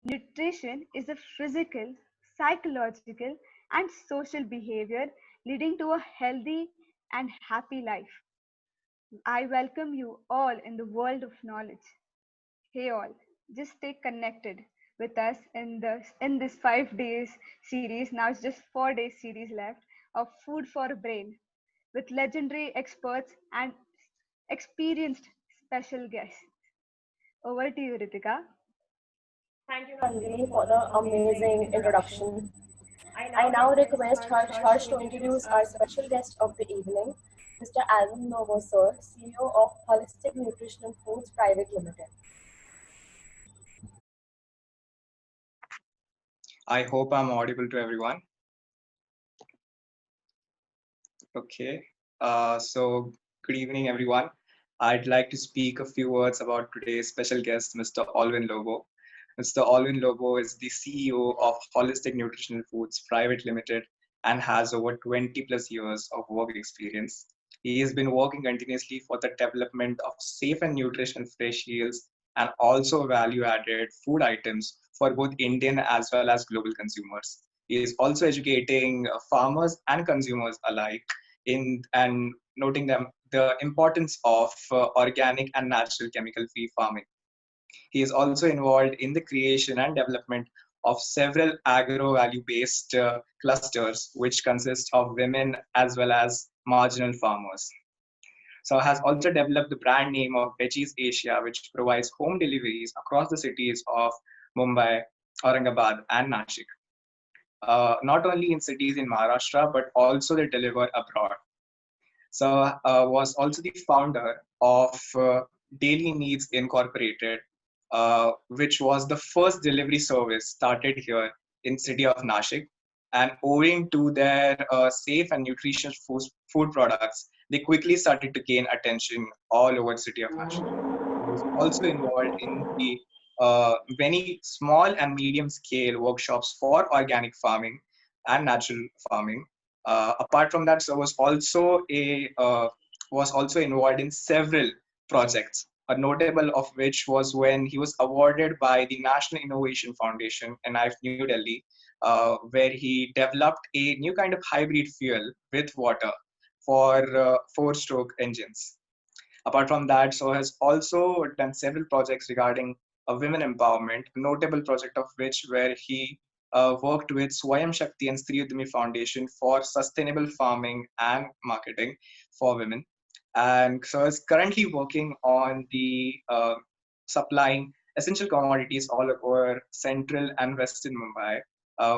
Nutrition is a physical, psychological, and social behavior leading to a healthy and happy life. I welcome you all in the world of knowledge. Hey all, just stay connected with us in this 5 days series. Now it's just 4 days series left of Food for Brain with legendary experts and experienced special guests. Over to you, Ritika. Thank you, Nandini, for the amazing introduction. I now request Harsh to introduce our special guest of the evening, Mr. Alvin Novo, sir, CEO of Holistic Nutritional Foods Private Limited. I hope I'm audible to everyone. Okay. So good evening, everyone. I'd like to speak a few words about today's special guest, Mr. Alvin Lobo. Mr. Alvin Lobo is the CEO of Holistic Nutritional Foods Private Limited and has over 20 plus years of work experience. He has been working continuously for the development of safe and nutritional fresh meals and also value added food items for both Indian as well as global consumers. He is also educating farmers and consumers alike in and noting them the importance of organic and natural chemical free farming. He is also involved in the creation and development of several agro value based clusters, which consist of women as well as marginal farmers. So has also developed the brand name of Veggies Asia, which provides home deliveries across the cities of Mumbai, Aurangabad, and Nashik. Not only in cities in Maharashtra, but also they deliver abroad. So was also the founder of Daily Needs Incorporated, which was the first delivery service started here in city of Nashik. And owing to their safe and nutritious food products, they quickly started to gain attention all over the city of Nashik. He was also involved in the many small and medium scale workshops for organic farming and natural farming. Apart from that, so was also involved in several projects. A notable of which was when he was awarded by the National Innovation Foundation in New Delhi, where he developed a new kind of hybrid fuel with water for four-stroke engines. Apart from that, so has also done several projects regarding women empowerment, a notable project of which where he worked with Swayam Shakti and Stri Udmi Foundation for sustainable farming and marketing for women. And so is currently working on the supplying essential commodities all over central and western Mumbai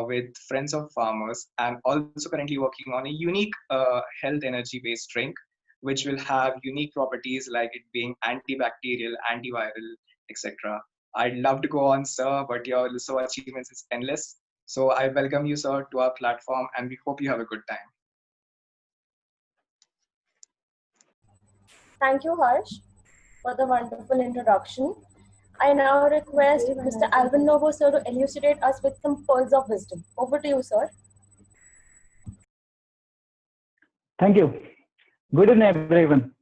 with Friends of Farmers, and also currently working on a unique health energy based drink which will have unique properties like it being antibacterial, antiviral, etc. I'd love to go on, sir, but your list of achievements is endless. So I welcome you, sir, to our platform, and we hope you have a good time. Thank you, Harsh, for the wonderful introduction. I now request Mr. Alvin Novo, sir, to elucidate us with some pearls of wisdom. Over to you, sir. Thank you. Good evening, everyone.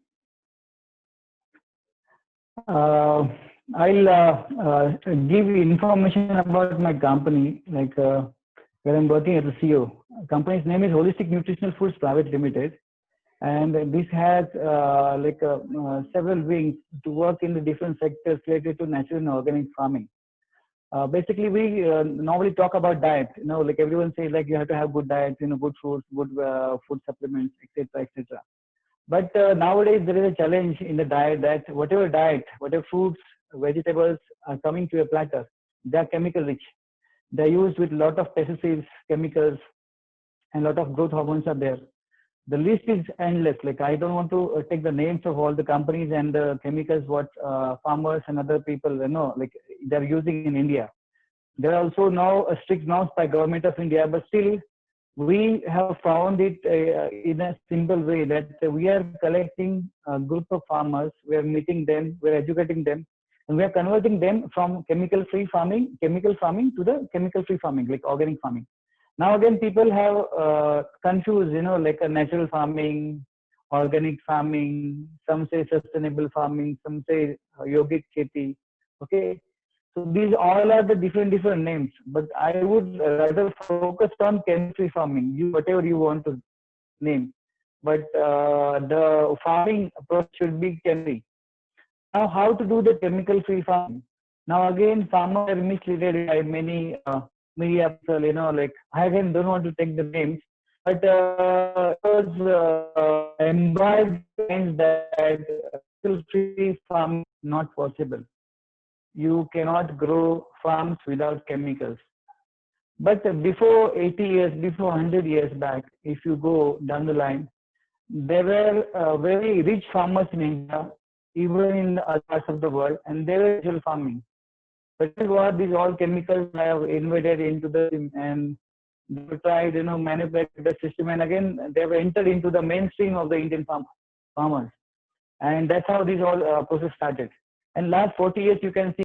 I'll give information about my company, like where I'm working as a CEO. Company's name is Holistic Nutritional Foods Private Limited, and this has several wings to work in the different sectors related to natural and organic farming. Basically, we normally talk about diet. Like everyone says, like you have to have good diet, good fruits, good food supplements, etc., etc. But nowadays there is a challenge in the diet that whatever fruits, vegetables are coming to a platter, they are chemical rich. They are used with a lot of pesticides, chemicals, and a lot of growth hormones are there. The list is endless. Like I don't want to take the names of all the companies and the chemicals what farmers and other people like they're using in India. There are also now strict norms by government of India, but still we have found it in a simple way that we are collecting a group of farmers, we are meeting them, we are educating them, and we are converting them from chemical farming to the chemical-free farming, like organic farming. Now again, people have confused, like a natural farming, organic farming, some say sustainable farming, some say yogic kheti. Okay, So these all are the different names, but I would rather focus on chemical farming. You whatever you want to name, but the farming approach should be chemical. Now, how to do the chemical-free farming? Now, again, farmers are misleaded by many media people. Like I again don't want to take the names, but it was imbibed that chemical-free farming is not possible. You cannot grow farms without chemicals. But before 80 years, before 100 years back, if you go down the line, there were very rich farmers in India, even in other parts of the world, and they were natural farming. But what these all chemicals have invaded into the system, and they tried, manipulate the system, and again they have entered into the mainstream of the Indian farmers, and that's how this all process started. And last 40 years, you can see.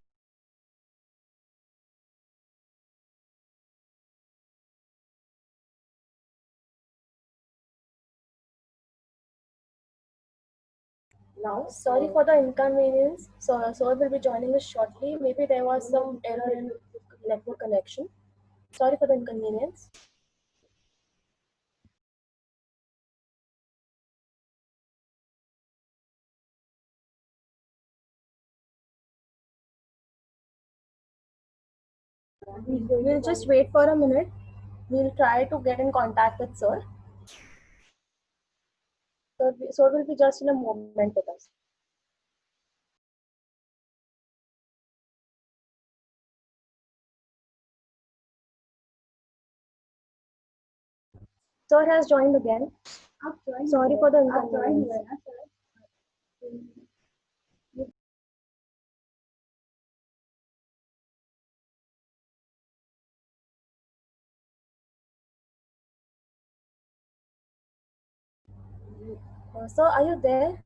Now, sorry for the inconvenience. So will be joining us shortly. Maybe there was some error in network connection. Sorry for the inconvenience. We'll just wait for a minute. We'll try to get in contact with sir. So will be just in a moment with us. Sir has joined again. Sorry for the inconvenience. Sir, are you there?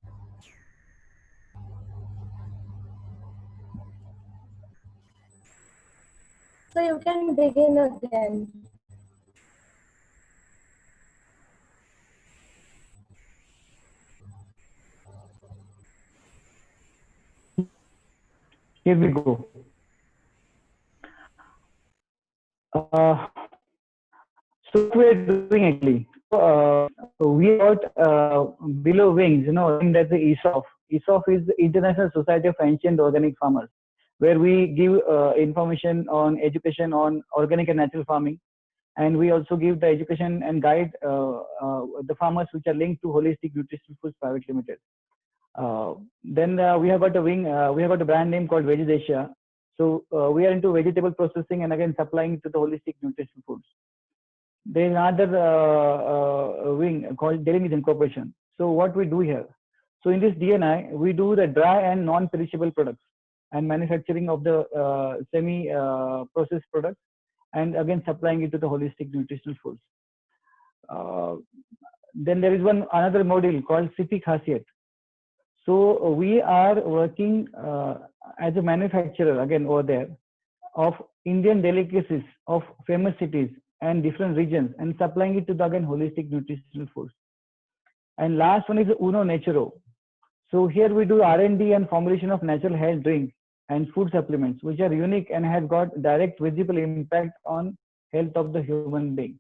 So you can begin again. Here we go. So what we're doing actually, we got below wings, and that's the ESOF. ESOF is the International Society of Ancient Organic Farmers, where we give information on education on organic and natural farming, and we also give the education and guide the farmers which are linked to Holistic Nutritional Foods Private Limited. Then we have got a wing, we have got a brand name called Veggies Asia. So we are into vegetable processing and again supplying to the Holistic Nutritional Foods. There is another wing called Dairy Needs Incorporation. So what we do here? So in this DNI, we do the dry and non-perishable products and manufacturing of the semi-processed products, and again supplying it to the Holistic Nutritional Foods. Then there is another module called Sipi Khasiyat. So we are working as a manufacturer again over there of Indian delicacies of famous cities and different regions, and supplying it to the again Holistic Nutritional Foods. And last one is Uno Naturo. So here we do R&D and formulation of natural health drinks and food supplements, which are unique and have got direct visible impact on health of the human being.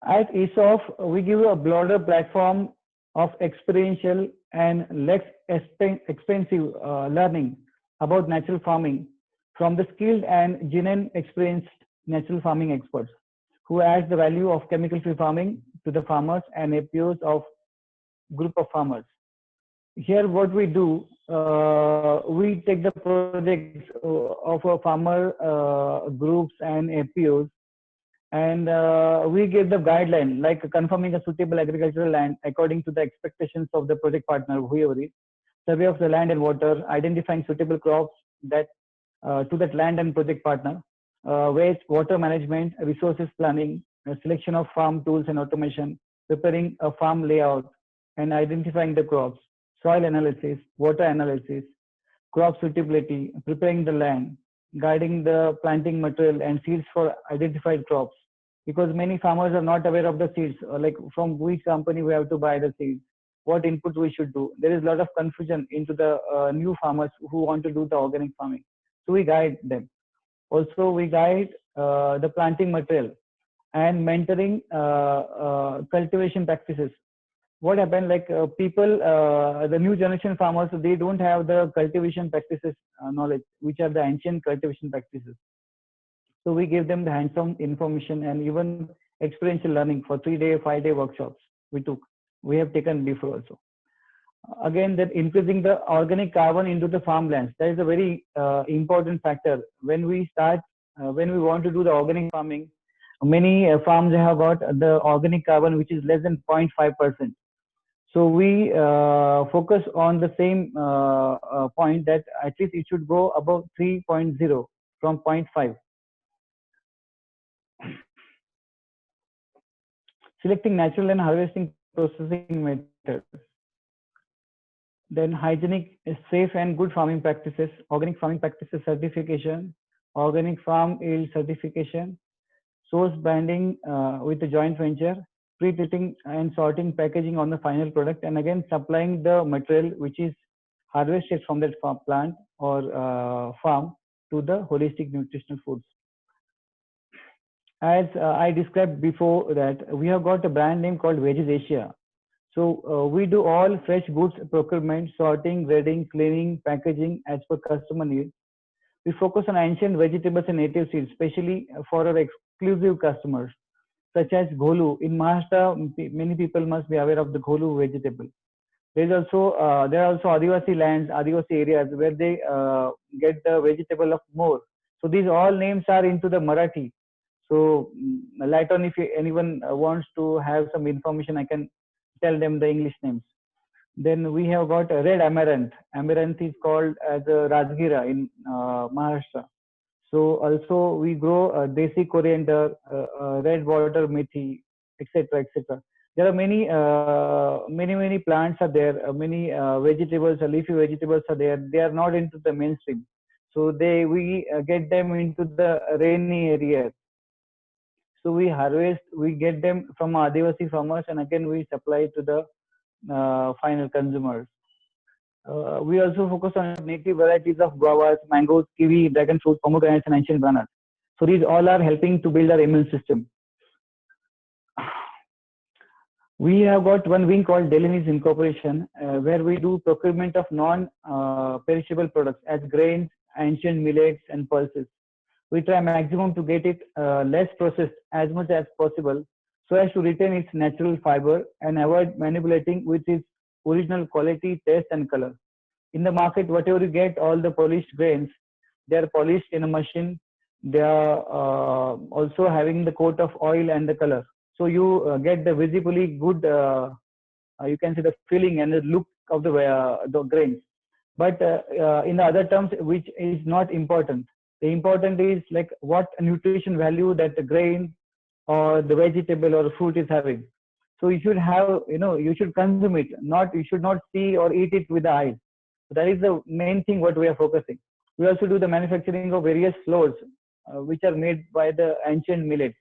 At ESOF, we give a broader platform of experiential and less expensive learning about natural farming from the skilled and genuine experienced natural farming experts who add the value of chemical-free farming to the farmers and APOs of group of farmers. Here what we do, we take the projects of our farmer groups and APOs, and we give the guideline like confirming a suitable agricultural land according to the expectations of the project partner, whoever is, survey of the land and water, identifying suitable crops that to that land and project partner, waste, water management, resources planning, selection of farm tools and automation, preparing a farm layout and identifying the crops, soil analysis, water analysis, crop suitability, preparing the land, guiding the planting material and seeds for identified crops. Because many farmers are not aware of the seeds, like from which company we have to buy the seeds, what inputs we should do. There is a lot of confusion into the new farmers who want to do the organic farming. So we guide them. Also, we guide the planting material and mentoring cultivation practices. What happened, like people, the new generation farmers, they don't have the cultivation practices knowledge, which are the ancient cultivation practices. So we give them the hands-on information and even experiential learning for 3-day, 5-day workshops we have taken before also. Again, that increasing the organic carbon into the farmlands, that is a very important factor. When we start, when we want to do the organic farming, many farms have got the organic carbon which is less than 0.5%. So we focus on the same point, that at least it should go above 3.0 from 0.5. Selecting natural and harvesting processing methods. Then hygienic, safe and good farming practices, organic farming practices certification, organic farm yield certification, source branding with the joint venture, pre-treating and sorting packaging on the final product, and again supplying the material which is harvested from that farm plant or farm to the holistic nutritional foods. As I described before, that we have got a brand name called Veggies Asia. So we do all fresh goods procurement, sorting, grading, cleaning, packaging as per customer needs. We focus on ancient vegetables and native seeds, especially for our exclusive customers, such as Gholu. In Maharashtra, many people must be aware of the Gholu vegetable. There are also Adivasi lands, Adivasi areas where they get the vegetable of more. So these all names are into the Marathi. So later on, if anyone wants to have some information, I can tell them the English names. Then we have got red amaranth. Amaranth is called as a Rajgira in Maharashtra. So also we grow desi coriander, red water methi, etc., etc. There are many plants are there. Many vegetables, leafy vegetables are there. They are not into the mainstream. So we get them into the rainy areas. So we harvest, we get them from Adivasi farmers, and again we supply to the final consumers. We also focus on native varieties of guavas, mangoes, kiwi, dragon fruit, pomegranates, and ancient bananas. So these all are helping to build our immune system. We have got one wing called Delinis Incorporation, where we do procurement of non-perishable products as grains, ancient millets, and pulses. We try maximum to get it less processed as much as possible, so as to retain its natural fiber and avoid manipulating with its original quality, taste, and color. In the market, whatever you get, all the polished grains, they are polished in a machine. They are also having the coat of oil and the color. So you get the visibly good, you can see the feeling and the look of the grains. But in the other terms, which is not important. The important is like what nutrition value that the grain or the vegetable or fruit is having. So you should have, you should consume it. You should not see or eat it with the eyes. So that is the main thing what we are focusing. We also do the manufacturing of various flours, which are made by the ancient millets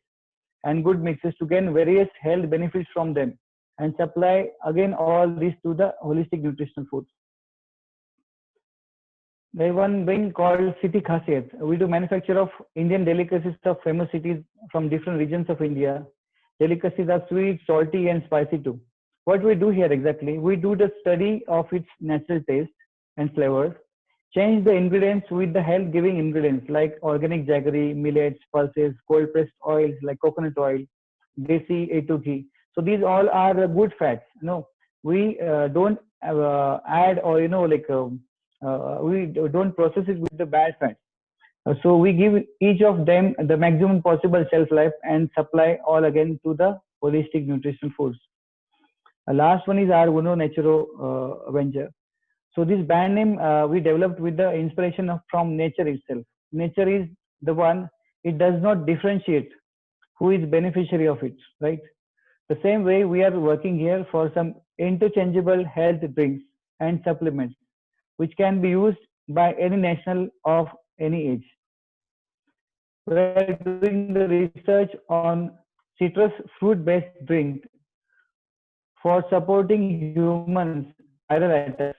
and good mixes to gain various health benefits from them and supply again all this to the holistic nutritional foods. There is one wing called City Khasiyat. We do manufacture of Indian delicacies of famous cities from different regions of India. Delicacies are sweet, salty, and spicy too. What we do here exactly, we do the study of its natural taste and flavors, change the ingredients with the health-giving ingredients like organic jaggery, millets, pulses, cold-pressed oils like coconut oil, desi A2 ghee. So these all are good fats. We don't add or we don't process it with the bad fat. So we give each of them the maximum possible shelf life and supply all again to the holistic nutritional foods. Last one is our Uno Naturo venture. So this brand name we developed with the inspiration from nature itself. Nature is the one, it does not differentiate who is beneficiary of it, right? The same way we are working here for some interchangeable health drinks and supplements, which can be used by any national of any age. We are doing the research on citrus fruit-based drink for supporting humans viral attacks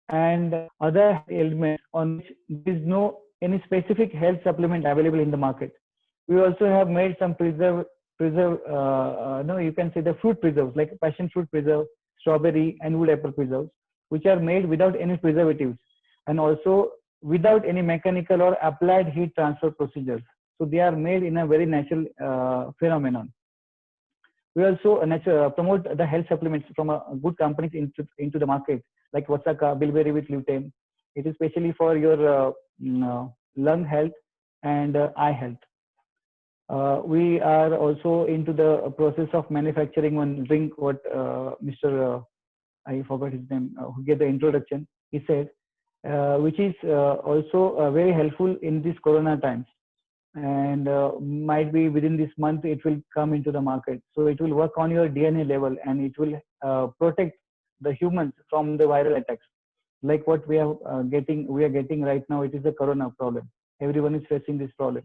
and other ailments on which there is no any specific health supplement available in the market. We also have made some no, you can say the fruit preserves like passion fruit preserve, strawberry, and wood apple preserves, which are made without any preservatives and also without any mechanical or applied heat transfer procedures. So they are made in a very natural phenomenon. We also promote the health supplements from good companies into the market, like Vasaka, Bilberry with lutein. It is especially for your lung health and eye health. We are also into the process of manufacturing one drink, what Mr. I forgot his name, who gave the introduction. He said, which is also very helpful in these Corona times, and might be within this month it will come into the market. So it will work on your DNA level and it will protect the humans from the viral attacks, like what we are getting right now. It is the Corona problem. Everyone is facing this problem.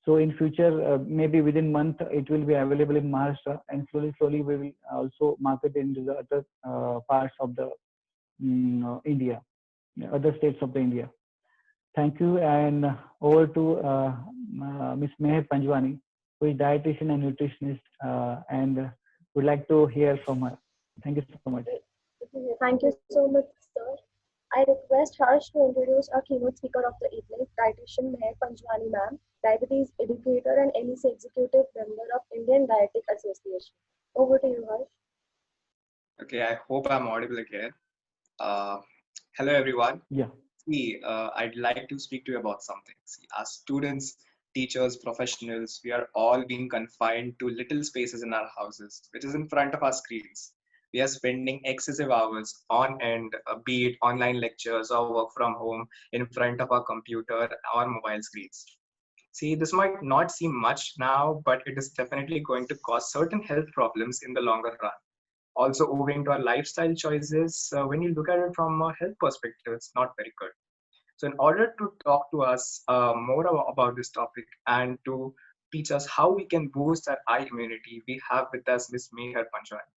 So in future, maybe within month, it will be available in Maharashtra, and slowly we will also market into the other parts of the India, other states of the India. Thank you, and over to Ms. Meher Panjwani, who is dietitian and nutritionist, and would like to hear from her. Thank you so much. Thank you so much, sir. I request Harsh to introduce our keynote speaker of the evening, dietitian Meher Panjwani ma'am, diabetes educator and NEC executive member of Indian Dietetic Association. Over to you, Harsh. Okay, I hope I'm audible again. Hello, everyone. Yeah. See, I'd like to speak to you about something. See, as students, teachers, professionals, we are all being confined to little spaces in our houses, which is in front of our screens. We are spending excessive hours on end, be it online lectures or work from home, in front of our computer or mobile screens. See, this might not seem much now, but it is definitely going to cause certain health problems in the longer run. Also, owing to our lifestyle choices, when you look at it from a health perspective, it's not very good. So, in order to talk to us more about this topic and to teach us how we can boost our eye immunity, we have with us Ms. Meher Panjwani.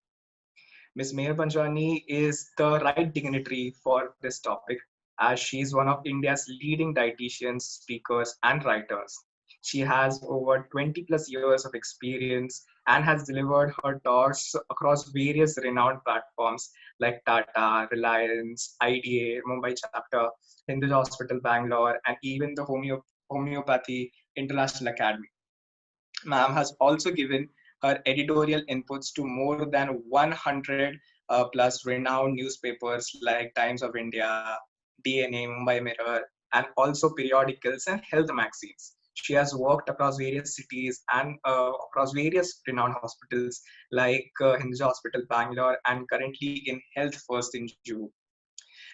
Ms. Meher Panjwani is the right dignitary for this topic, as she is one of India's leading dietitians, speakers, and writers. She has over 20 plus years of experience and has delivered her talks across various renowned platforms like Tata, Reliance, IDA, Mumbai chapter, Hindu Hospital Bangalore, and even the Homeopathy International Academy. Ma'am has also given her editorial inputs to more than 100 plus renowned newspapers like Times of India, DNA, Mumbai Mirror, and also periodicals and health magazines. She has worked across various cities and across various renowned hospitals like Hindu Hospital Bangalore and currently in Health First in Juhu.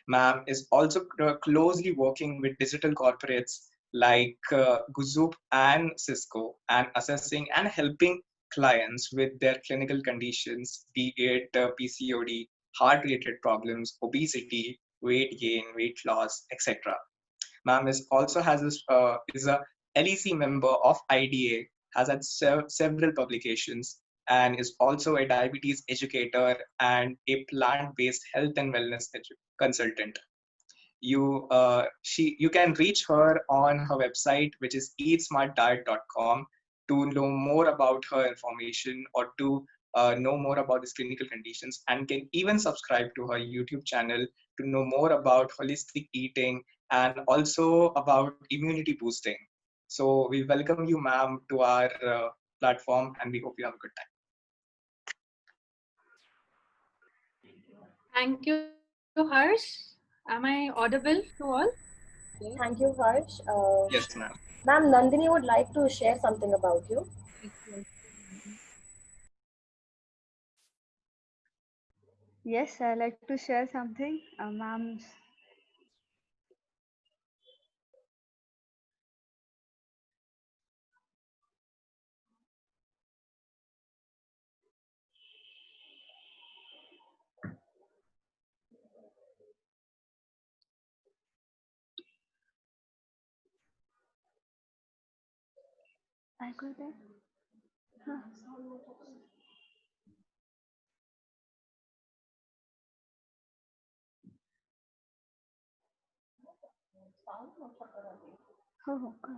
Ma'am is also closely working with digital corporates like Guzoop and Cisco and assessing and helping clients with their clinical conditions, be it PCOD, heart-related problems, obesity, weight gain, weight loss, etc. Ma'am is also has this is a LEC member of IDA, has had several publications, and is also a diabetes educator and a plant-based health and wellness consultant. You can reach her on her website, which is eatsmartdiet.com, to know more about her information or to know more about these clinical conditions, and can even subscribe to her YouTube channel to know more about holistic eating and also about immunity boosting. So we welcome you, ma'am, to our platform, and we hope you have a good time. Thank you, Harsh. Am I audible to all? Thank you, Harsh. Yes, ma'am. Ma'am, Nandini would like to share something about you. Yes, I like to share something. Ma'am, I got it. Huh. हो हो का?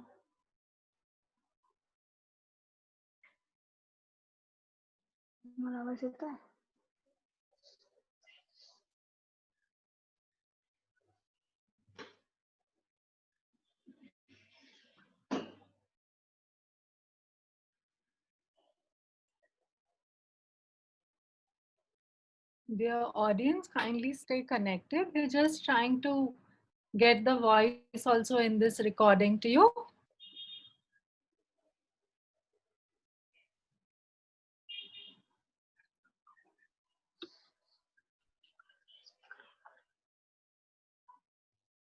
मला आवाज येत आहे? Dear audience, kindly stay connected. We're just trying to get the voice also in this recording to you.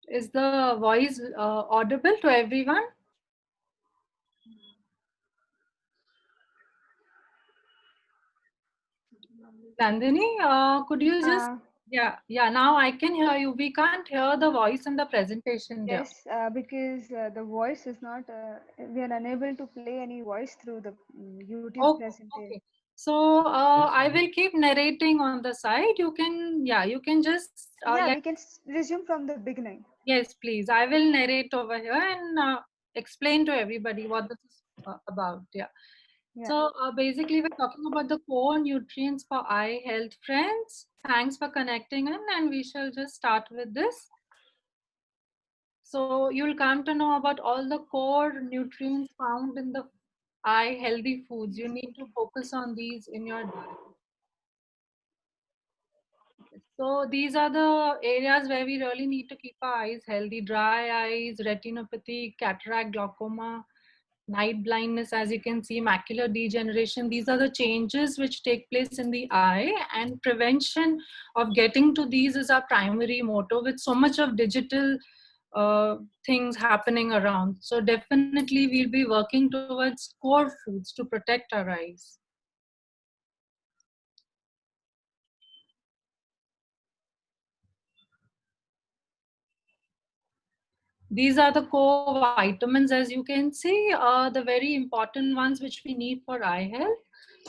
Is the voice audible to everyone? Nandini, could you just, yeah, now I can hear you. We can't hear the voice in the presentation, dear. Yes, because the voice is not, we are unable to play any voice through the YouTube Okay, presentation. okay. So I will keep narrating on the side. You can, yeah, you can just Yeah, let. we can resume from the beginning. Yes, please. I will narrate over here and explain to everybody what this is about. Yeah. Yeah. So basically, we're talking about the core nutrients for eye health. Friends, thanks for connecting in, and we shall just start with this. So you'll come to know about all the core nutrients found in the eye healthy foods. You need to focus on these in your diet. So these are the areas where we really need to keep our eyes healthy. Dry eyes, retinopathy, cataract, glaucoma, night blindness, as you can see, macular degeneration. These are the changes which take place in the eye, and prevention of getting to these is our primary motto, with so much of digital things happening around. So definitely we'll be working towards core foods to protect our eyes. These are the core vitamins, as you can see, the very important ones which we need for eye health: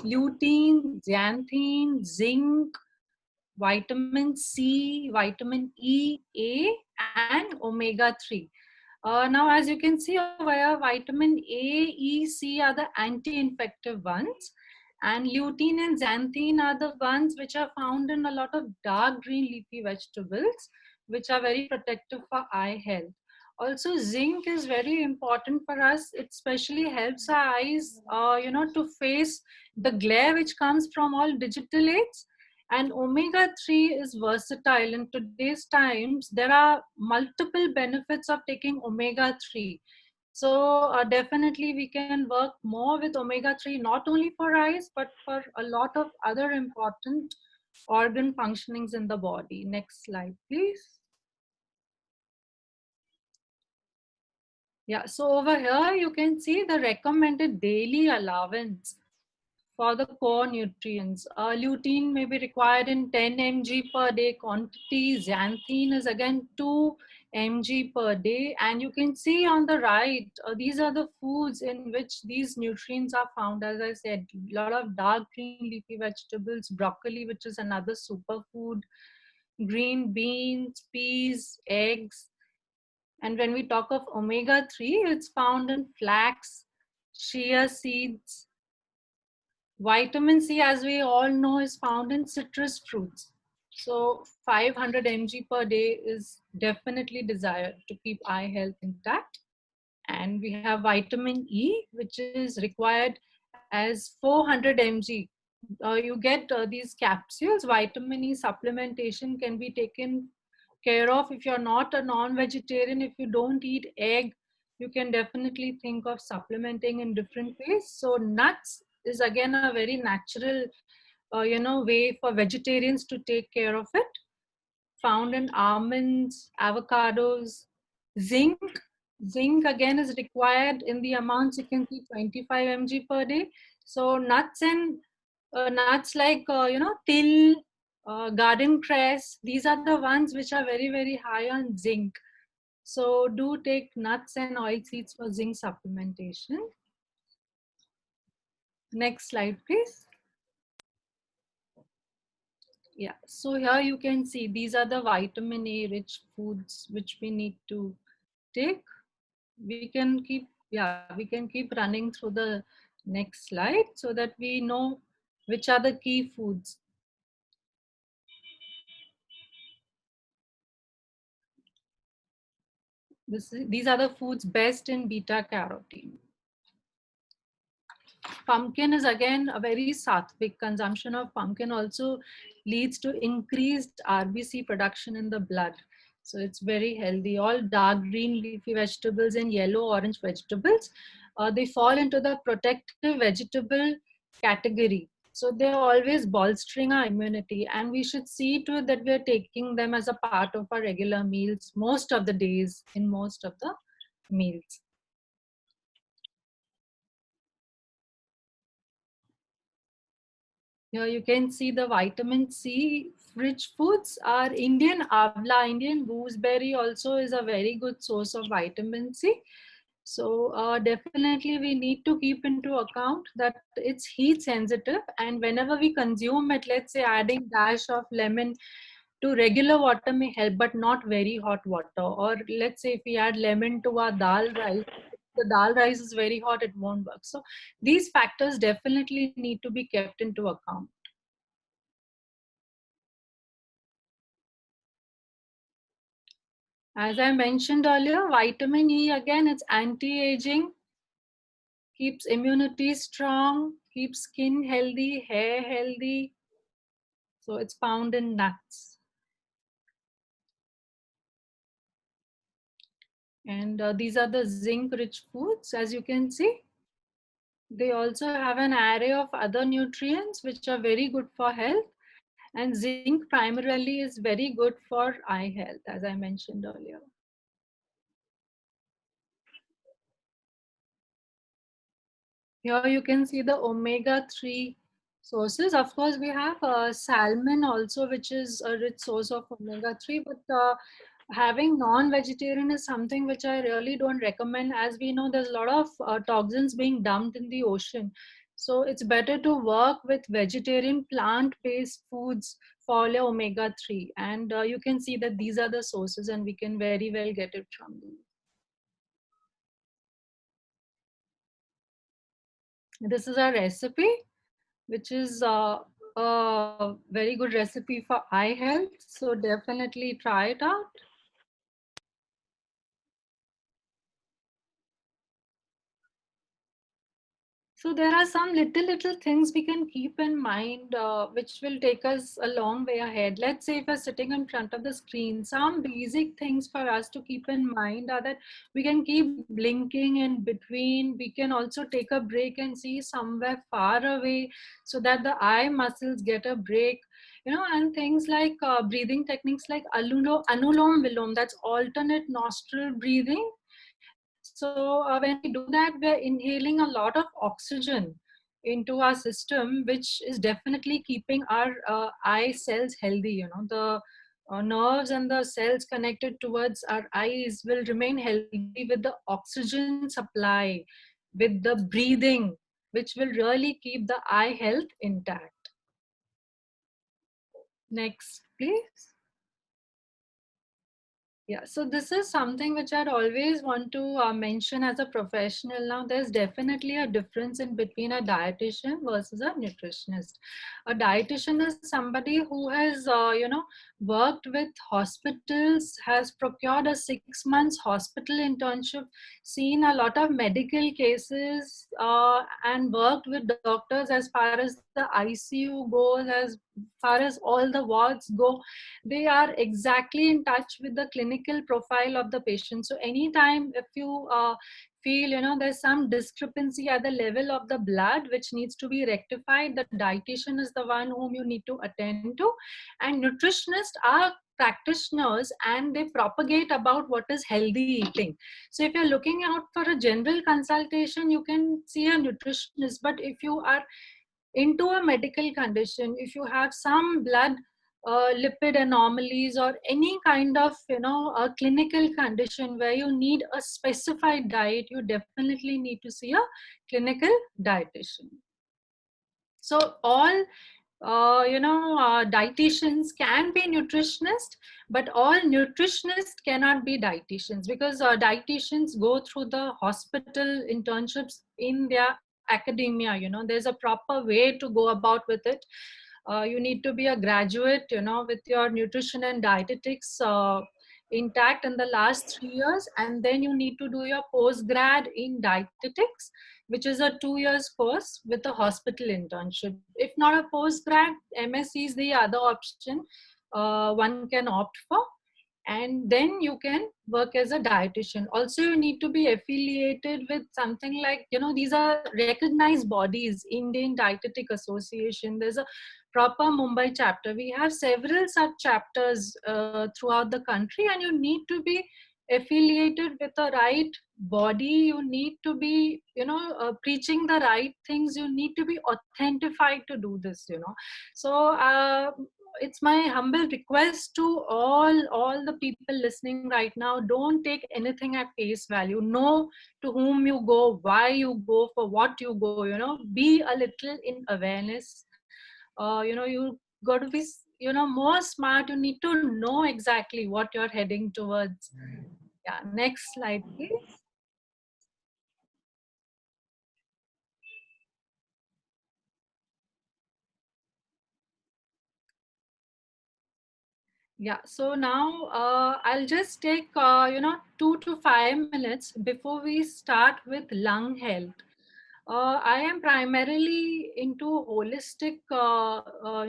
lutein, zeaxanthin, zinc, vitamin C, vitamin E, A, and omega-3. Now, as you can see over here, vitamin A, E, C are the anti-infective ones, and lutein and xanthine are the ones which are found in a lot of dark green leafy vegetables, which are very protective for eye health. Also, zinc is very important for us. It especially helps our eyes, to face the glare which comes from all digital aids. And omega-3 is versatile. In today's times, there are multiple benefits of taking omega-3. So definitely we can work more with omega-3, not only for eyes, but for a lot of other important organ functionings in the body. Next slide, please. Yeah, so over here you can see the recommended daily allowance for the core nutrients. Lutein may be required in 10 mg per day quantity. Xanthine is again 2 mg per day. And you can see on the right, these are the foods in which these nutrients are found. As I said, a lot of dark green leafy vegetables, broccoli, which is another superfood, green beans, peas, eggs. And when we talk of omega-3, it's found in flax, chia seeds. Vitamin C, as we all know, is found in citrus fruits. So 500 mg per day is definitely desired to keep eye health intact. And we have vitamin E, which is required as 400 mg. You get these capsules. Vitamin E supplementation can be taken care of if you're not a non-vegetarian. If you don't eat egg, you can definitely think of supplementing in different ways. So nuts is again a very natural way for vegetarians to take care of it. Found in almonds, avocados. Zinc, zinc again is required in the amounts, you can see, 25 mg per day. So nuts and nuts like till, garden cress, these are the ones which are very, very high on zinc. So do take nuts and oil seeds for zinc supplementation. Next slide, please. Yeah, so here you can see these are the vitamin A rich foods which we need to take. we can keep running through the next slide so that we know which are the key foods. These are the foods best in beta carotene. Pumpkin is again a very sattvic. Consumption of pumpkin also leads to increased RBC production in the blood. So it's very healthy. All dark green leafy vegetables and yellow orange vegetables, they fall into the protective vegetable category. So they're always bolstering our immunity, and we should see to it that we're taking them as a part of our regular meals most of the days in most of the meals. Here you can see the vitamin C rich foods are Indian avla, Indian gooseberry also is a very good source of vitamin C. So definitely we need to keep into account that it's heat sensitive, and whenever we consume it, let's say adding dash of lemon to regular water may help, but not very hot water. Or let's say if we add lemon to our dal rice, the dal rice is very hot, it won't work. So these factors definitely need to be kept into account. As I mentioned earlier, vitamin E, again, it's anti-aging, keeps immunity strong, keeps skin healthy, hair healthy. So it's found in nuts. And these are the zinc-rich foods, as you can see. They also have an array of other nutrients which are very good for health. And zinc primarily is very good for eye health, as I mentioned earlier. Here you can see the omega-3 sources. Of course, we have salmon also, which is a rich source of omega-3, but having non-vegetarian is something which I really don't recommend. As we know, there's a lot of toxins being dumped in the ocean. So it's better to work with vegetarian plant-based foods for your omega-3. And you can see that these are the sources and we can very well get it from these. This is a recipe, which is a very good recipe for eye health. So definitely try it out. So there are some little things we can keep in mind, which will take us a long way ahead. Let's say if we're sitting in front of the screen, some basic things for us to keep in mind are that we can keep blinking in between. We can also take a break and see somewhere far away so that the eye muscles get a break. And things like breathing techniques like anulom vilom, that's alternate nostril breathing. So when we do that, we're inhaling a lot of oxygen into our system, which is definitely keeping our eye cells healthy. The nerves and the cells connected towards our eyes will remain healthy with the oxygen supply, with the breathing, which will really keep the eye health intact. Next, please. Yeah, so this is something which I'd always want to mention as a professional. Now, there's definitely a difference in between a dietitian versus a nutritionist. A dietitian is somebody who has, worked with hospitals, has procured a 6 months hospital internship, seen a lot of medical cases, and worked with doctors as far as the ICU goes, as far as all the wards go. They are exactly in touch with the clinical profile of the patient. So anytime if you feel there's some discrepancy at the level of the blood which needs to be rectified, the dietitian is the one whom you need to attend to. And nutritionists are practitioners and they propagate about what is healthy eating. So if you're looking out for a general consultation, you can see a nutritionist. But if you are into a medical condition, if you have some blood lipid anomalies or any kind of a clinical condition where you need a specified diet, you definitely need to see a clinical dietitian. So all dietitians can be nutritionists, but all nutritionists cannot be dietitians, because dietitians go through the hospital internships in their academia. There's a proper way to go about with it. You need to be a graduate, with your nutrition and dietetics intact in the last 3 years, and then you need to do your postgrad in dietetics, which is a 2 years course with a hospital internship. If not a postgrad, MSc is the other option one can opt for. And then you can work as a dietitian. Also, you need to be affiliated with something like, these are recognized bodies: Indian Dietetic Association. There's a proper Mumbai chapter. We have several such chapters throughout the country, and you need to be affiliated with the right body. You need to be, preaching the right things. You need to be authentified to do this. So it's my humble request to all the people listening right now: don't take anything at face value. Know to whom you go, why you go, for what you go. Be a little in awareness. You got to be more smart. You need to know exactly what you're heading towards. Yeah, next slide please. Yeah, so now I'll just take 2 to 5 minutes before we start with lung health. I am primarily into holistic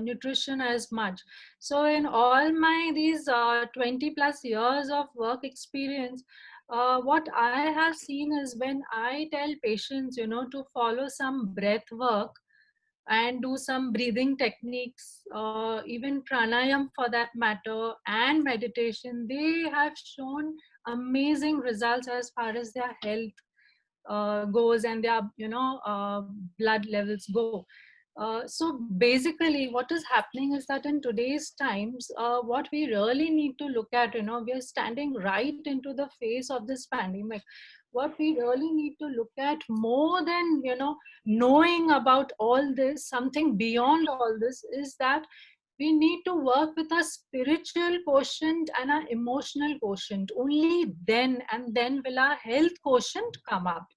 nutrition as much. So in all my these 20 plus years of work experience, what I have seen is, when I tell patients, to follow some breath work and do some breathing techniques, even pranayam for that matter, and meditation, they have shown amazing results as far as their health goes, and their blood levels go. So basically what is happening is that in today's times, what we really need to look at, we are standing right into the face of this pandemic. What we really need to look at, more than knowing about all this, something beyond all this, is that we need to work with our spiritual quotient and our emotional quotient. Only then, and then will our health quotient come up.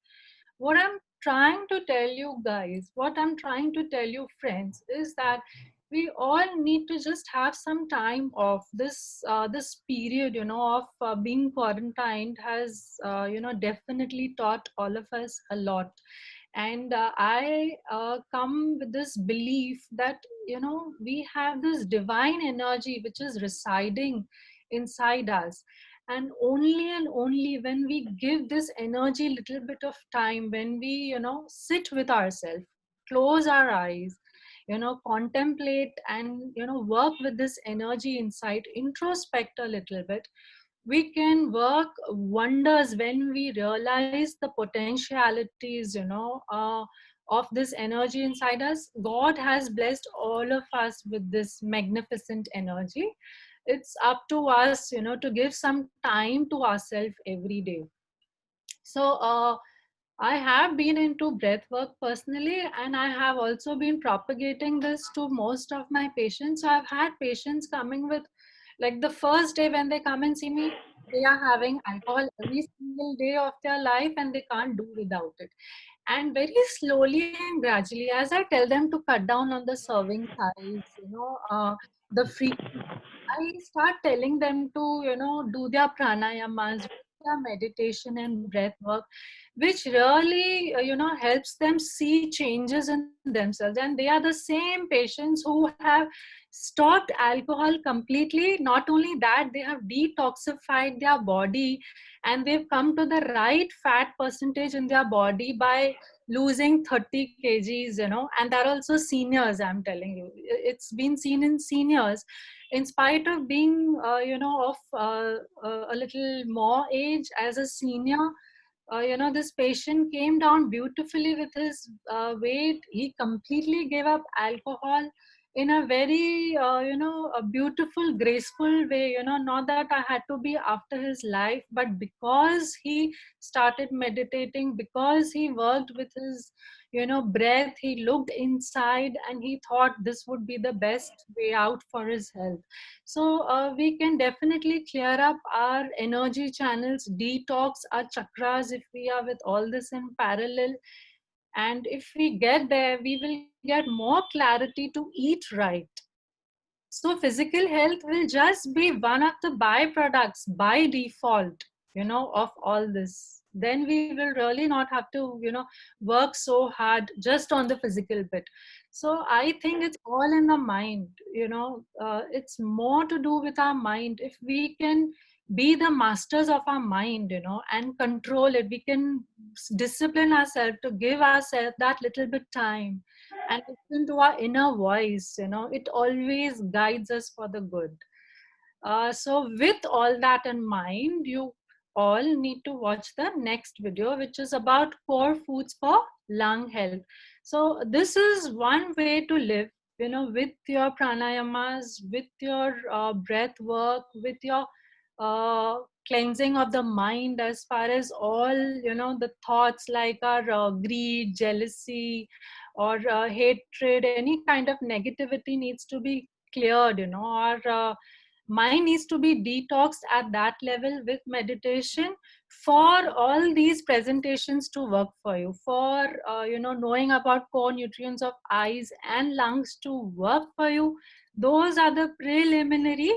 What I'm trying to tell you guys, what I'm trying to tell you friends, is that we all need to just have some time off. This period, of being quarantined has, definitely taught all of us a lot. And I come with this belief that, we have this divine energy which is residing inside us. And only when we give this energy a little bit of time, when we sit with ourselves, close our eyes, contemplate, and work with this energy inside, introspect a little bit, we can work wonders when we realize the potentialities of this energy inside us. God has blessed all of us with this magnificent energy. It's up to us, to give some time to ourselves every day. So I have been into breath work personally, and I have also been propagating this to most of my patients. So I've had patients coming with, like, the first day when they come and see me, they are having alcohol every single day of their life and they can't do without it. And very slowly and gradually, as I tell them to cut down on the serving size, the frequency, I start telling them to, do their pranayamas, their meditation and breath work, which really, helps them see changes in themselves. And they are the same patients who have stopped alcohol completely. Not only that, they have detoxified their body, and they've come to the right fat percentage in their body by losing 30 kgs, and they're also seniors. I'm telling you, it's been seen in seniors, in spite of being of a little more age. As a senior, this patient came down beautifully with his weight. He completely gave up alcohol. in a very a beautiful, graceful way, not that I had to be after his life, but because he started meditating, because he worked with his breath, he looked inside and he thought this would be the best way out for his health. So we can definitely clear up our energy channels, detox our chakras if we are with all this in parallel. And if we get there, we will get more clarity to eat right. So physical health will just be one of the byproducts by default, of all this. Then we will really not have to, work so hard just on the physical bit. So I think it's all in the mind, it's more to do with our mind. If we can be the masters of our mind, and control it, we can discipline ourselves to give ourselves that little bit time and listen to our inner voice. It always guides us for the good. So with all that in mind, you all need to watch the next video, which is about core foods for lung health. So this is one way to live, with your pranayamas, with your breath work, with your uh, cleansing of the mind, as far as all the thoughts like our greed, jealousy, or hatred, any kind of negativity needs to be cleared. Our mind needs to be detoxed at that level with meditation, for all these presentations to work for you, for knowing about core nutrients of eyes and lungs to work for you. Those are the preliminary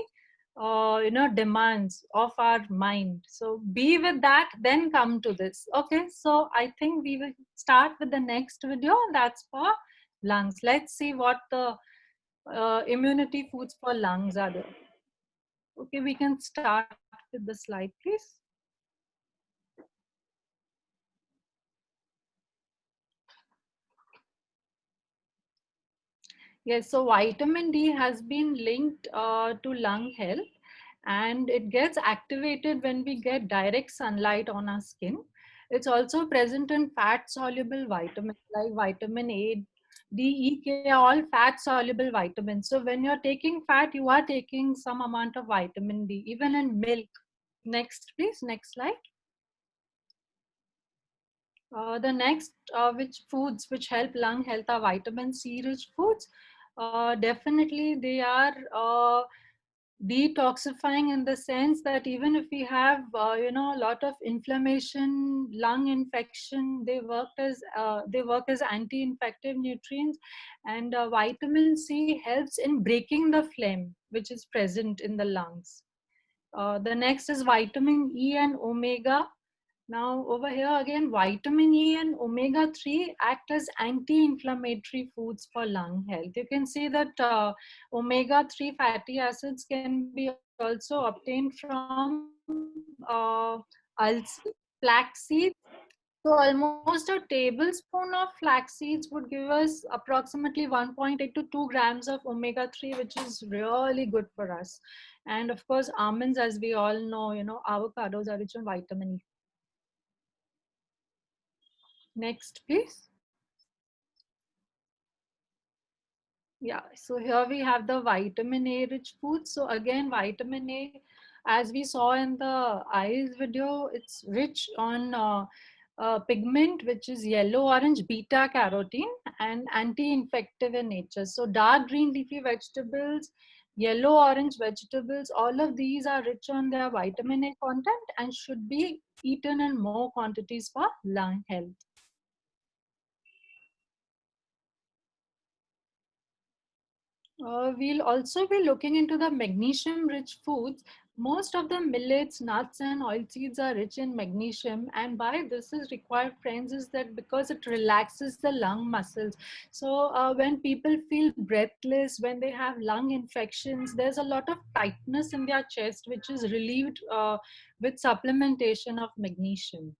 demands of our mind. So be with that, then come to this. Okay, so I think we will start with the next video, that's for lungs. Let's see what the immunity foods for lungs are there. Okay, we can start with the slide, please. Yes, so vitamin D has been linked to lung health, and it gets activated when we get direct sunlight on our skin. It's also present in fat soluble vitamins like vitamin A, D, E, K, all fat soluble vitamins. So when you're taking fat, you are taking some amount of vitamin D, even in milk. Next, please, next slide. The next, which foods which help lung health are vitamin C rich foods. Definitely, they are detoxifying in the sense that even if we have, a lot of inflammation, lung infection, they work as anti-infective nutrients, and vitamin C helps in breaking the phlegm which is present in the lungs. The next is vitamin E and omega. Now over here again, vitamin E and omega-3 act as anti-inflammatory foods for lung health. You can see that omega-3 fatty acids can be also obtained from flax seeds. So almost a tablespoon of flax seeds would give us approximately 1.8 to 2 grams of omega-3, which is really good for us. And of course, almonds, as we all know, avocados are rich in vitamin E. Next, please. Yeah, so here we have the vitamin A rich foods. So again, vitamin A, as we saw in the eyes video, it's rich on pigment, which is yellow orange beta carotene, and anti-infective in nature. So dark green leafy vegetables, yellow orange vegetables, all of these are rich on their vitamin A content and should be eaten in more quantities for lung health. We'll also be looking into the magnesium rich foods. Most of the millets, nuts, and oilseeds are rich in magnesium, and why this is required, friends, is that because it relaxes the lung muscles. So when people feel breathless, when they have lung infections, there's a lot of tightness in their chest, which is relieved with supplementation of magnesium.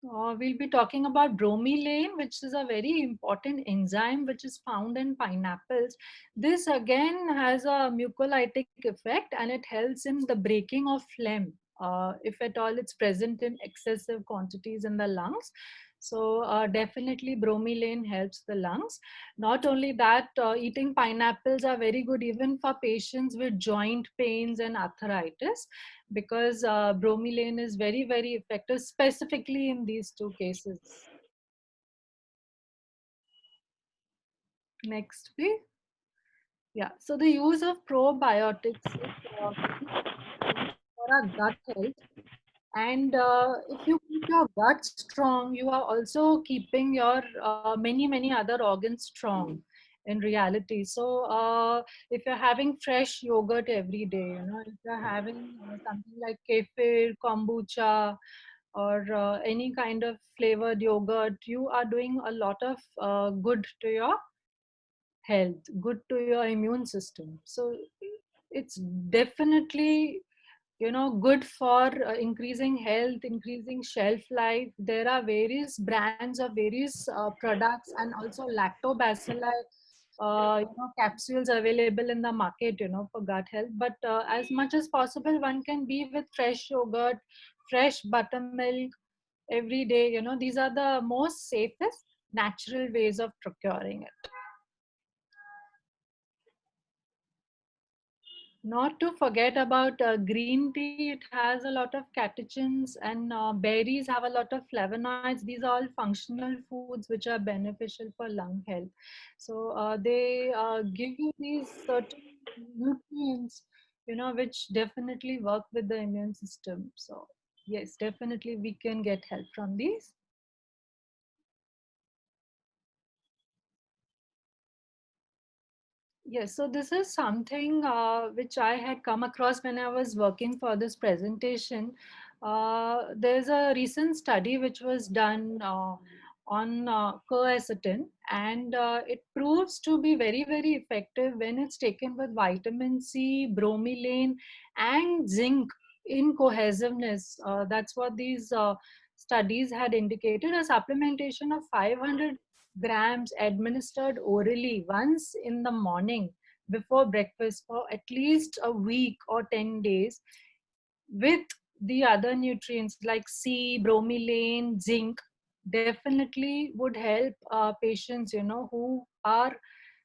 We'll be talking about bromelain, which is a very important enzyme which is found in pineapples. This again has a mucolytic effect and it helps in the breaking of phlegm. if at all it's present in excessive quantities in the lungs. So definitely bromelain helps the lungs. Not only that, eating pineapples are very good even for patients with joint pains and arthritis, because bromelain is very, very effective, specifically in these two cases. Next, please. Yeah, so the use of probiotics is for our gut health. And if you keep your gut strong, you are also keeping your many, many other organs strong in reality. So if you're having fresh yogurt every day, if you're having something like kefir, kombucha, or any kind of flavored yogurt, you are doing a lot of good to your health, good to your immune system. So it's definitely good for increasing health, increasing shelf life. There are various brands of various products, and also lactobacilli capsules available in the market for gut health. But as much as possible, one can be with fresh yogurt, fresh buttermilk every day. These are the most safest natural ways of procuring it. Not to forget about green tea. It has a lot of catechins, and berries have a lot of flavonoids. These are all functional foods which are beneficial for lung health. So they give you these certain nutrients, which definitely work with the immune system. So yes, definitely we can get help from these. Yes, so this is something which I had come across when I was working for this presentation. There's a recent study which was done on quercetin, and it proves to be very, very effective when it's taken with vitamin C, bromelain, and zinc in cohesiveness. That's what these studies had indicated. A supplementation of 500 grams administered orally once in the morning before breakfast for at least a week or 10 days with the other nutrients like C, bromelain, zinc, definitely would help patients, who are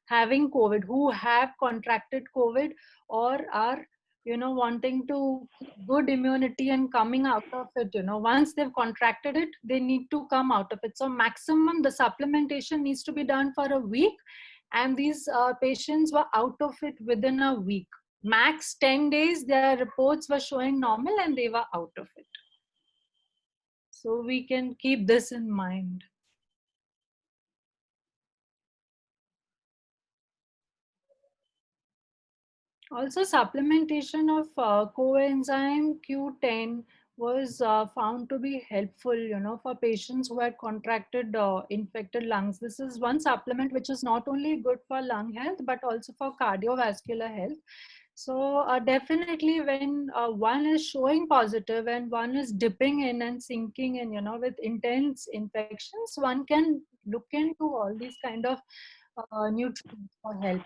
having COVID, who have contracted COVID, or are wanting to good immunity and coming out of it. Once they've contracted it, they need to come out of it. So maximum the supplementation needs to be done for a week, and these patients were out of it within a week. Max 10 days their reports were showing normal and they were out of it. So we can keep this in mind. Also, supplementation of coenzyme Q10 was found to be helpful, for patients who had contracted infected lungs. This is one supplement which is not only good for lung health, but also for cardiovascular health. So definitely when one is showing positive and one is dipping in and sinking in, with intense infections, one can look into all these kind of nutrients for help.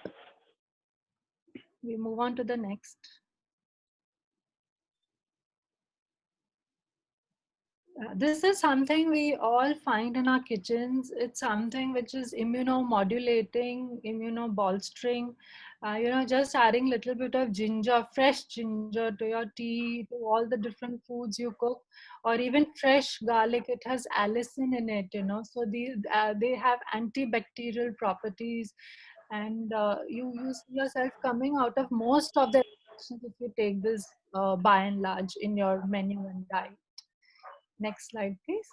We move on to the next. This is something we all find in our kitchens. It's something which is immunomodulating, immunobolstering. Just adding little bit of ginger, fresh ginger to your tea, to all the different foods you cook, or even fresh garlic. It has allicin in it, So they have antibacterial properties, and you see yourself coming out of most of the infections if you take this by and large in your menu and diet. Next slide, please.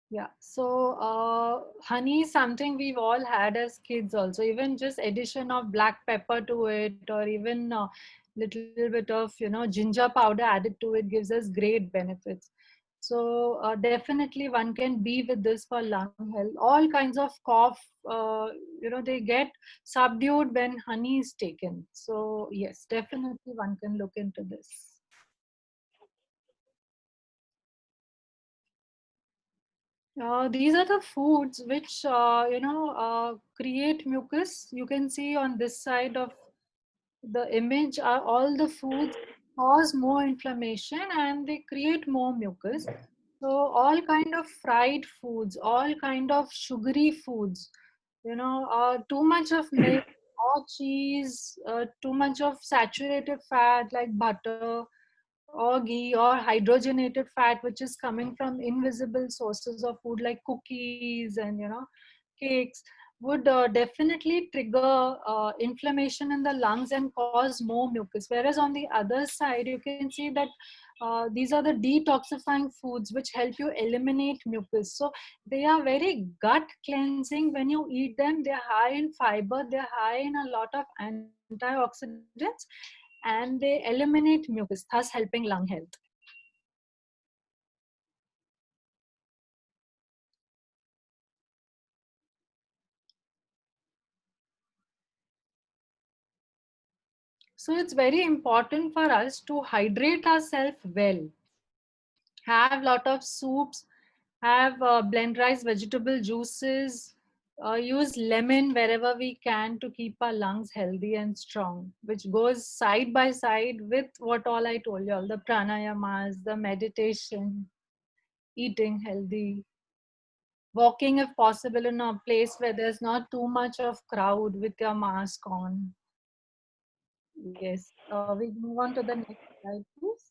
Yeah, so honey is something we've all had as kids also. Even just addition of black pepper to it, or even little bit of ginger powder added to it gives us great benefits. So definitely one can be with this for lung health. All kinds of cough, they get subdued when honey is taken. So yes, definitely one can look into this. These are the foods which create mucus. You can see on this side of the image are all the foods cause more inflammation and they create more mucus. So all kind of fried foods, all kind of sugary foods, too much of milk or cheese, too much of saturated fat like butter or ghee or hydrogenated fat which is coming from invisible sources of food like cookies and cakes would definitely trigger inflammation in the lungs and cause more mucus. Whereas on the other side, you can see that these are the detoxifying foods which help you eliminate mucus. So they are very gut cleansing when you eat them. They're high in fiber, they're high in a lot of antioxidants, and they eliminate mucus, thus helping lung health. So it's very important for us to hydrate ourselves well. Have lot of soups, have blend rice vegetable juices, use lemon wherever we can to keep our lungs healthy and strong, which goes side by side with what all I told you, all the pranayamas, the meditation, eating healthy, walking if possible in a place where there's not too much of crowd with your mask on. Yes, we move on to the next slide, please.